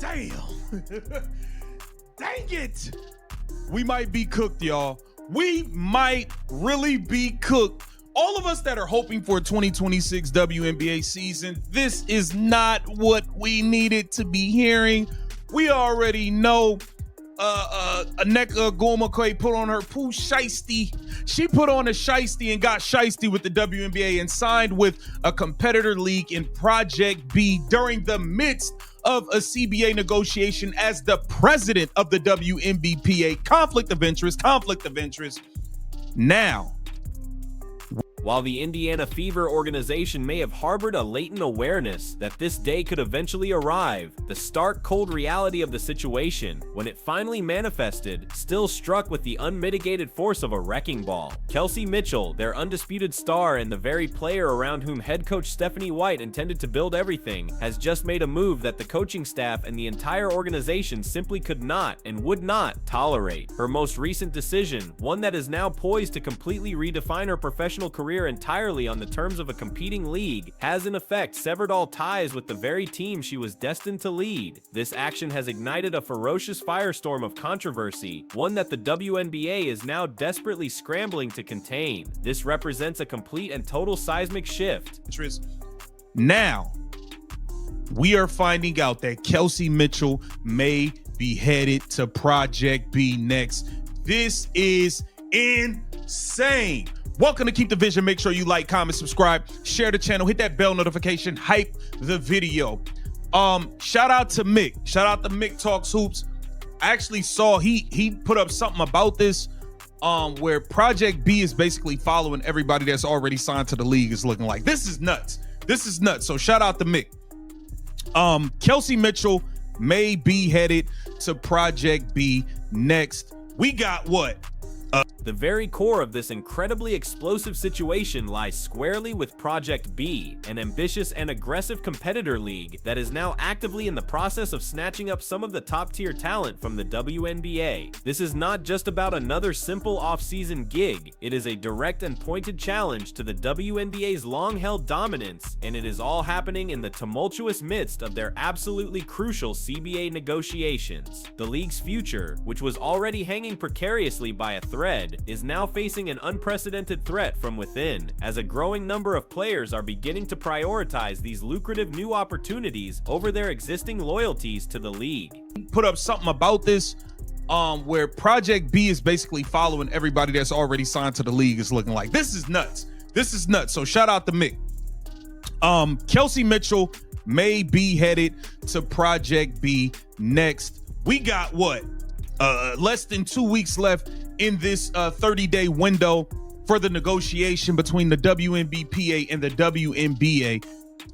Damn. Dang it. We might be cooked, y'all. We might really be cooked. All of us that are hoping for a 2026 WNBA season, this is not what we needed to be hearing. We already know Nneka Ogwumike put on her poo shiesty. She put on a shiesty and got shiesty with the WNBA and signed with a competitor league in Project B during the midst of a CBA negotiation as the president of the WNBPA. Conflict of interest. Now, while the Indiana Fever organization may have harbored a latent awareness that this day could eventually arrive, the stark cold reality of the situation, when it finally manifested, still struck with the unmitigated force of a wrecking ball. Kelsey Mitchell, their undisputed star and the very player around whom head coach Stephanie White intended to build everything, has just made a move that the coaching staff and the entire organization simply could not and would not tolerate. Her most recent decision, one that is now poised to completely redefine her professional career entirely on the terms of a competing league, has in effect severed all ties with the very team she was destined to lead. This action has ignited a ferocious firestorm of controversy, one that the WNBA is now desperately scrambling to contain. This represents a complete and total seismic shift. Now, we are finding out that Kelsey Mitchell may be headed to Project B next. This is insane. Welcome to Keep the Vision. Make sure you like, comment, subscribe, share the channel, hit that bell notification, hype the video. Shout out to Mick. Shout out to Mick Talks Hoops. I actually saw he put up something about this where Project B is basically following everybody that's already signed to the league. Is looking like this is nuts. So shout out to Mick. Kelsey Mitchell may be headed to Project B next. We got what? The very core of this incredibly explosive situation lies squarely with Project B, an ambitious and aggressive competitor league that is now actively in the process of snatching up some of the top-tier talent from the WNBA. This is not just about another simple off-season gig, it is a direct and pointed challenge to the WNBA's long-held dominance, and it is all happening in the tumultuous midst of their absolutely crucial CBA negotiations. The league's future, which was already hanging precariously by a thread, is now facing an unprecedented threat from within, as a growing number of players are beginning to prioritize these lucrative new opportunities over their existing loyalties to the league. Put up something about this where Project B is basically following everybody that's already signed to the league. Is looking like this is nuts. So shout out to Mick. Kelsey Mitchell may be headed to Project B next. We got what? Less than 2 weeks left in this 30-day window for the negotiation between the WNBPA and the WNBA.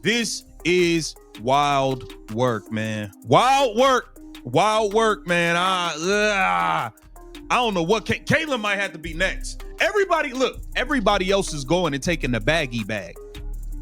This is wild work, man. Wild work, man. I don't know what. Kayla might have to be next. Everybody else is going and taking the baggy bag.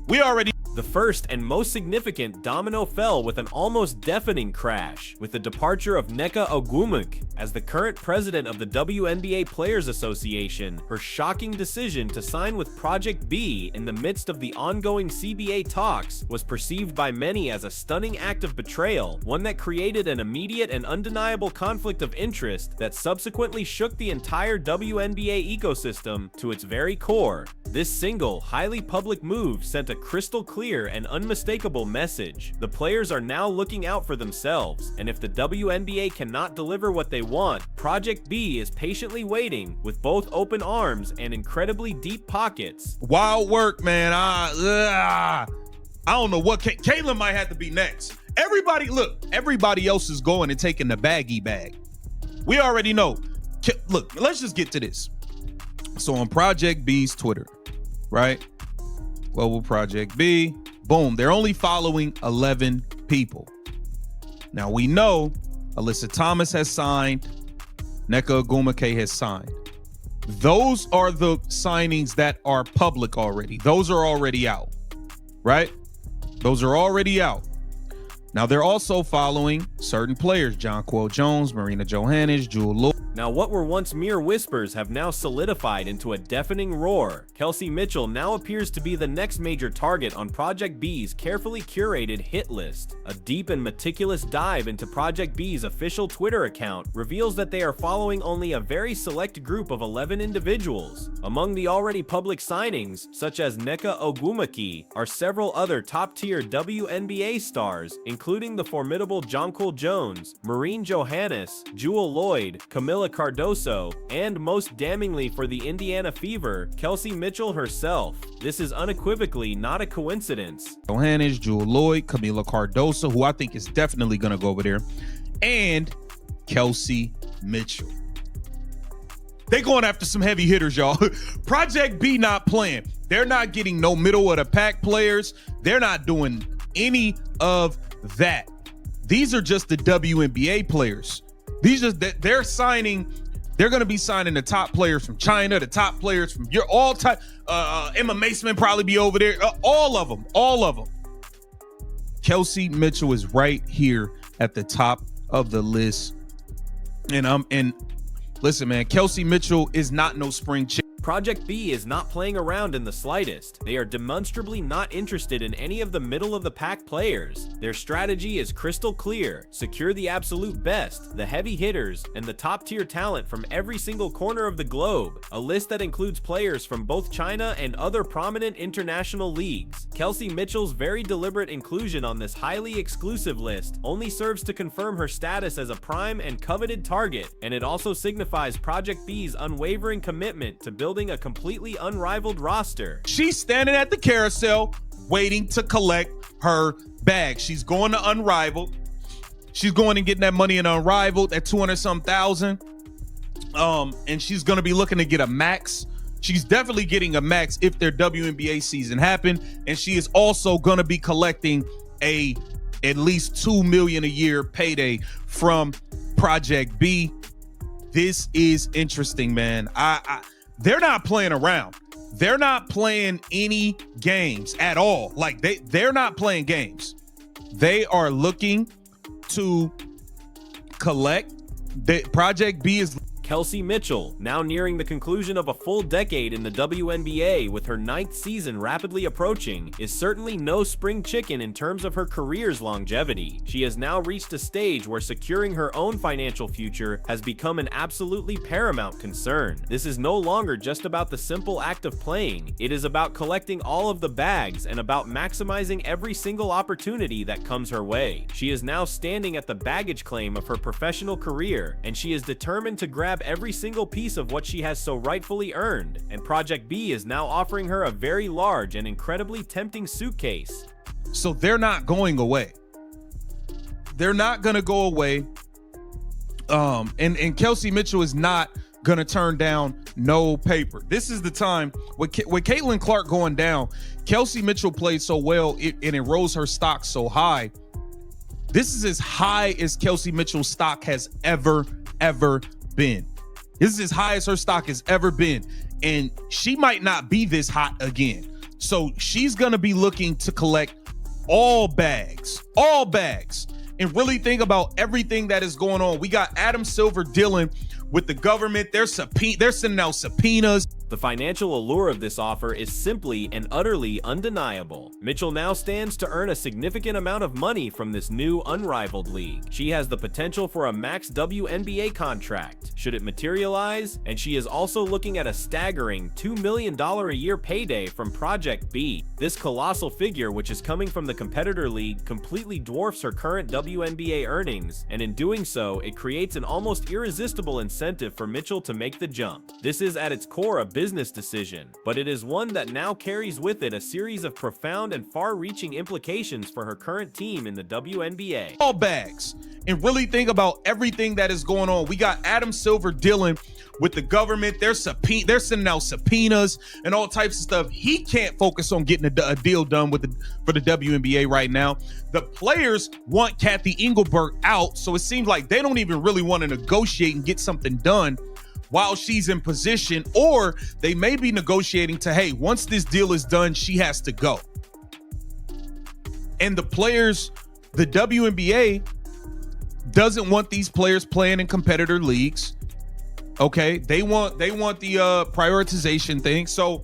We already. The first and most significant domino fell with an almost deafening crash, with the departure of Nneka Ogwumike as the current president of the WNBA Players Association. Her shocking decision to sign with Project B in the midst of the ongoing CBA talks was perceived by many as a stunning act of betrayal, one that created an immediate and undeniable conflict of interest that subsequently shook the entire WNBA ecosystem to its very core. This single, highly public move sent a crystal clear and unmistakable message. The players are now looking out for themselves, and if the WNBA cannot deliver what they want, Project B is patiently waiting with both open arms and incredibly deep pockets. Wild work, man. I don't know what. Kayla might have to be next. Everybody else is going and taking the baggy bag. We already know. Look, let's just get to this. So on Project B's Twitter, right? Global Project B, boom, they're only following 11 people. Now we know Alyssa Thomas has signed, Nneka Ogwumike has signed. Those are the signings that are public already. Those are already out, right? Those are already out. Now, they're also following certain players, Jonquel Jones, Marina Johannes, Jewel Lloyd. Now, what were once mere whispers have now solidified into a deafening roar. Kelsey Mitchell now appears to be the next major target on Project B's carefully curated hit list. A deep and meticulous dive into Project B's official Twitter account reveals that they are following only a very select group of 11 individuals. Among the already public signings, such as Nneka Ogwumike, are several other top-tier WNBA stars, including the formidable Jonquel Jones, Marina Johannes, Jewel Lloyd, Camila Cardoso, and most damningly for the Indiana Fever, Kelsey Mitchell herself. This is unequivocally not a coincidence. Johannes, Jewel Lloyd, Camila Cardoso, who I think is definitely going to go over there, and Kelsey Mitchell. They going after some heavy hitters, y'all. Project B not playing. They're not getting no middle of the pack players. They're not doing any of that. These are just the WNBA players. They're signing. They're going to be signing the top players from China, the top players from your all time. Emma Mason probably be over there. All of them. Kelsey Mitchell is right here at the top of the list. And listen, man, Kelsey Mitchell is not no spring chick. Project B is not playing around in the slightest. They are demonstrably not interested in any of the middle-of-the-pack players. Their strategy is crystal clear: secure the absolute best, the heavy hitters, and the top-tier talent from every single corner of the globe, a list that includes players from both China and other prominent international leagues. Kelsey Mitchell's very deliberate inclusion on this highly exclusive list only serves to confirm her status as a prime and coveted target, and it also signifies Project B's unwavering commitment to building a completely unrivaled roster. She's standing at the carousel waiting to collect her bag. She's going to Unrivaled. She's going and getting that money in Unrivaled at 200-some thousand. And she's going to be looking to get a max. She's definitely getting a max if their WNBA season happened. And she is also going to be collecting at least $2 million a year payday from Project B. This is interesting, man. They're not playing around. They're not playing any games at all. Like they're not playing games. They are looking to collect. Project B is Kelsey Mitchell, now nearing the conclusion of a full decade in the WNBA with her 9th season rapidly approaching, is certainly no spring chicken in terms of her career's longevity. She has now reached a stage where securing her own financial future has become an absolutely paramount concern. This is no longer just about the simple act of playing. It is about collecting all of the bags and about maximizing every single opportunity that comes her way. She is now standing at the baggage claim of her professional career, and she is determined to grab every single piece of what she has so rightfully earned, and Project B is now offering her a very large and incredibly tempting suitcase. So they're not going away. They're not going to go away. And Kelsey Mitchell is not going to turn down no paper. This is the time with Caitlin Clark going down. Kelsey Mitchell played so well and it rose her stock so high. This is as high as Kelsey Mitchell's stock has ever been. This is as high as her stock has ever been, and she might not be this hot again. So she's gonna be looking to collect all bags, and really think about everything that is going on. We got Adam Silver dealing with the government. They're sending out subpoenas. The financial allure of this offer is simply and utterly undeniable. Mitchell now stands to earn a significant amount of money from this new unrivaled league. She has the potential for a max WNBA contract, should it materialize, and she is also looking at a staggering $2 million a year payday from Project B. This colossal figure, which is coming from the competitor league, completely dwarfs her current WNBA earnings, and in doing so, it creates an almost irresistible incentive for Mitchell to make the jump. This is at its core a business decision, but it is one that now carries with it a series of profound and far-reaching implications for her current team in the WNBA. All bags, and really think about everything that is going on. We got Adam Silver dealing with the government. They're sending out subpoenas and all types of stuff. He can't focus on getting a deal done for the WNBA right now. The players want Kathy Engelberg out, so it seems like they don't even really want to negotiate and get something done while she's in position, or they may be negotiating to, hey, once this deal is done, she has to go. And the players The WNBA doesn't want these players playing in competitor leagues. Okay, they want the prioritization thing. So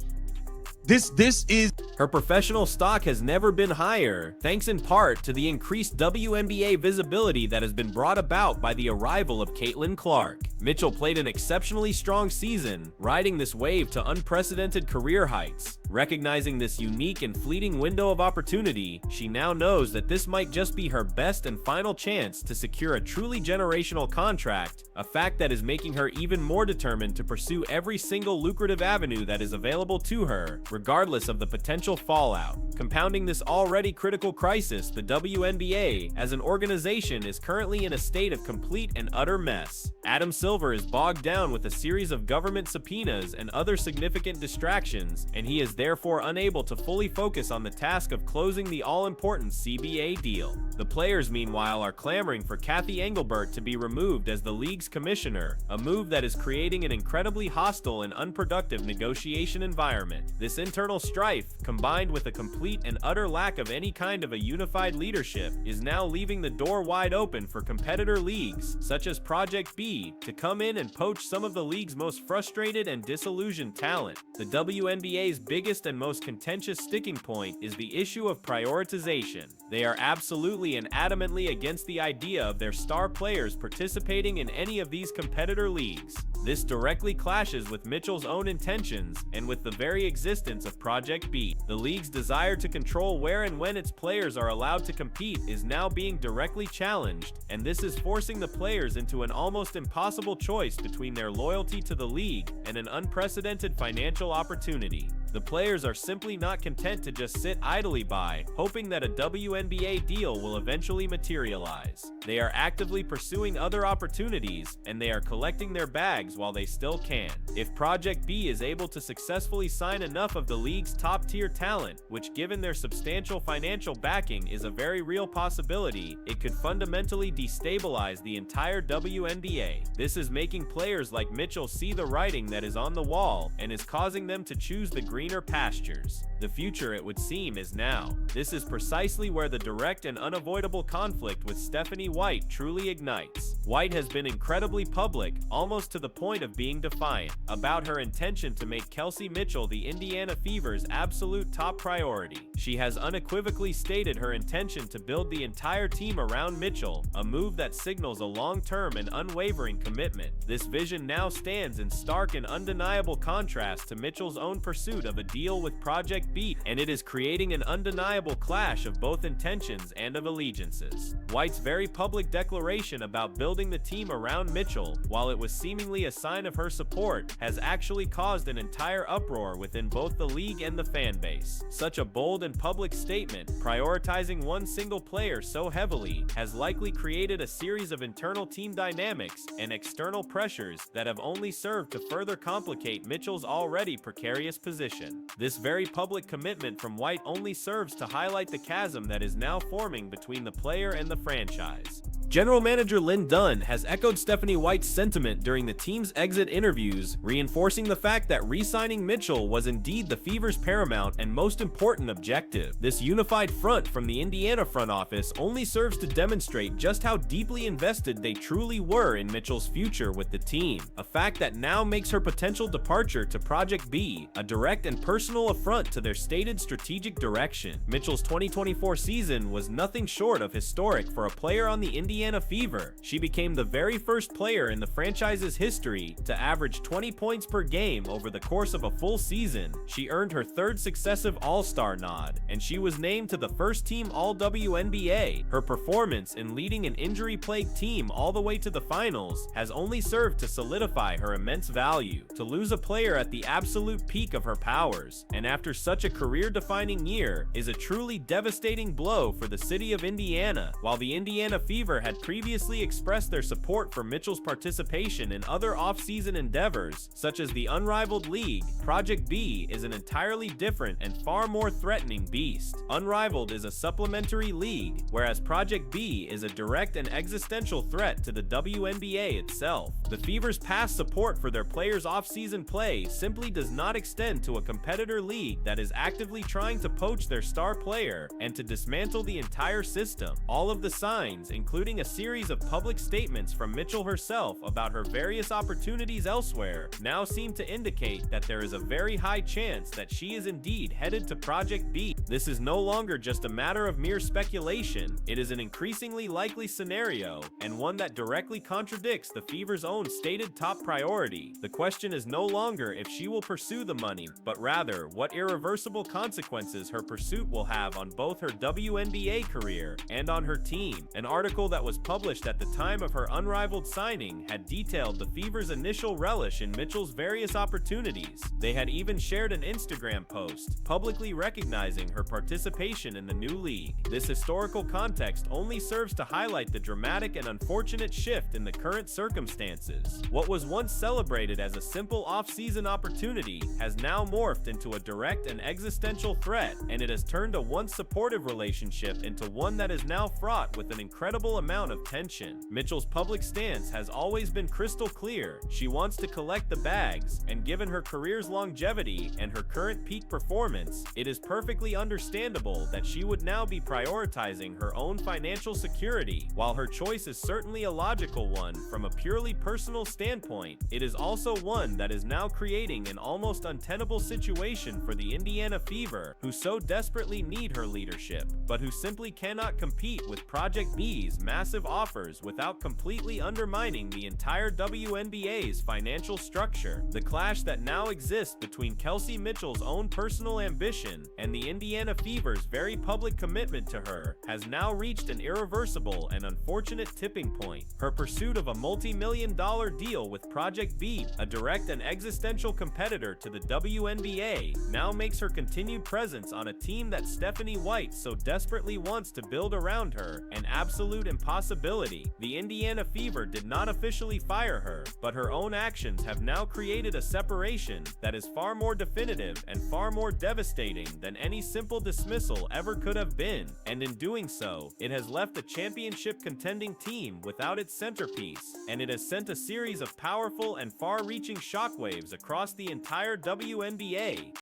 this is her professional stock has never been higher, thanks in part to the increased WNBA visibility that has been brought about by the arrival of Caitlin Clark. Mitchell played an exceptionally strong season, riding this wave to unprecedented career heights. Recognizing this unique and fleeting window of opportunity, she now knows that this might just be her best and final chance to secure a truly generational contract, a fact that is making her even more determined to pursue every single lucrative avenue that is available to her, regardless of the potential fallout. Compounding this already critical crisis, the WNBA, as an organization, is currently in a state of complete and utter mess. Adam Silver is bogged down with a series of government subpoenas and other significant distractions, and he is therefore unable to fully focus on the task of closing the all-important CBA deal. The players, meanwhile, are clamoring for Kathy Engelbert to be removed as the league's commissioner, a move that is creating an incredibly hostile and unproductive negotiation environment. This internal strife, combined with a complete and utter lack of any kind of a unified leadership, is now leaving the door wide open for competitor leagues, such as Project B, to come in and poach some of the league's most frustrated and disillusioned talent. The WNBA's biggest and most contentious sticking point is the issue of prioritization. They are absolutely and adamantly against the idea of their star players participating in any of these competitor leagues. This directly clashes with Mitchell's own intentions and with the very existence of Project B. The league's desire to control where and when its players are allowed to compete is now being directly challenged, and this is forcing the players into an almost impossible choice between their loyalty to the league and an unprecedented financial opportunity. The players are simply not content to just sit idly by, hoping that a WNBA deal will eventually materialize. They are actively pursuing other opportunities, and they are collecting their bags while they still can. If Project B is able to successfully sign enough of the league's top-tier talent, which given their substantial financial backing is a very real possibility, it could fundamentally destabilize the entire WNBA. This is making players like Mitchell see the writing that is on the wall and is causing them to choose the greener pastures. The future, it would seem, is now. This is precisely where the direct and unavoidable conflict with Stephanie White truly ignites. White has been incredibly public, almost to the point of being defiant, about her intention to make Kelsey Mitchell the Indiana Fever's absolute top priority. She has unequivocally stated her intention to build the entire team around Mitchell, a move that signals a long-term and unwavering commitment. This vision now stands in stark and undeniable contrast to Mitchell's own pursuit of a deal with Project B, and it is creating an undeniable clash of both intentions and of allegiances. White's very public declaration about building the team around Mitchell, while it was seemingly a sign of her support, has actually caused an entire uproar within both the league and the fan base. Such a bold and public statement, prioritizing one single player so heavily, has likely created a series of internal team dynamics and external pressures that have only served to further complicate Mitchell's already precarious position. This very public commitment from White only serves to highlight the chasm that is now forming between the player and the franchise. General Manager Lynn Dunn has echoed Stephanie White's sentiment during the team's exit interviews, reinforcing the fact that re-signing Mitchell was indeed the Fever's paramount and most important objective. This unified front from the Indiana front office only serves to demonstrate just how deeply invested they truly were in Mitchell's future with the team, a fact that now makes her potential departure to Project B a direct and personal affront to their stated strategic direction. Mitchell's 2024 season was nothing short of historic for a player on the Indiana Fever. She became the very first player in the franchise's history to average 20 points per game over the course of a full season. She earned her third successive All-Star nod, and she was named to the first-team All-WNBA. Her performance in leading an injury-plagued team all the way to the finals has only served to solidify her immense value. To lose a player at the absolute peak of her powers, and after such a career-defining year, is a truly devastating blow for the city of Indiana. While the Indiana Fever had previously expressed their support for Mitchell's participation in other off-season endeavors, such as the Unrivaled League, Project B is an entirely different and far more threatening beast. Unrivaled is a supplementary league, whereas Project B is a direct and existential threat to the WNBA itself. The Fever's past support for their players' off-season play simply does not extend to a competitor league that is actively trying to poach their star player and to dismantle the entire system. All of the signs, including a series of public statements from Mitchell herself about her various opportunities elsewhere, now seem to indicate that there is a very high chance that she is indeed headed to Project B. This is no longer just a matter of mere speculation, it is an increasingly likely scenario, and one that directly contradicts the Fever's own stated top priority. The question is no longer if she will pursue the money, but rather what irreversible consequences her pursuit will have on both her WNBA career and on her team. An article that was published at the time of her unrivaled signing had detailed the Fever's initial relish in Mitchell's various opportunities. They had even shared an Instagram post, publicly recognizing her participation in the new league. This historical context only serves to highlight the dramatic and unfortunate shift in the current circumstances. What was once celebrated as a simple off-season opportunity has now morphed into a direct and existential threat, and it has turned a once supportive relationship into one that is now fraught with an incredible amount of tension. Mitchell's public stance has always been crystal clear. She wants to collect the bags, and given her career's longevity and her current peak performance, it is perfectly understandable that she would now be prioritizing her own financial security. While her choice is certainly a logical one from a purely personal standpoint, it is also one that is now creating an almost untenable situation for the Indiana Fever, who so desperately need her leadership, but who simply cannot compete with Project B's massive offers without completely undermining the entire WNBA's financial structure. The clash that now exists between Kelsey Mitchell's own personal ambition and the Indiana Fever's very public commitment to her has now reached an irreversible and unfortunate tipping point. Her pursuit of a multi-million-dollar deal with Project B, a direct and existential competitor to the WNBA, now makes her continued presence on a team that Stephanie White so desperately wants to build around her an absolute impossibility. The Indiana Fever did not officially fire her, but her own actions have now created a separation that is far more definitive and far more devastating than any simple dismissal ever could have been, and in doing so, it has left a championship contending team without its centerpiece, and it has sent a series of powerful and far-reaching shockwaves across the entire WNBA.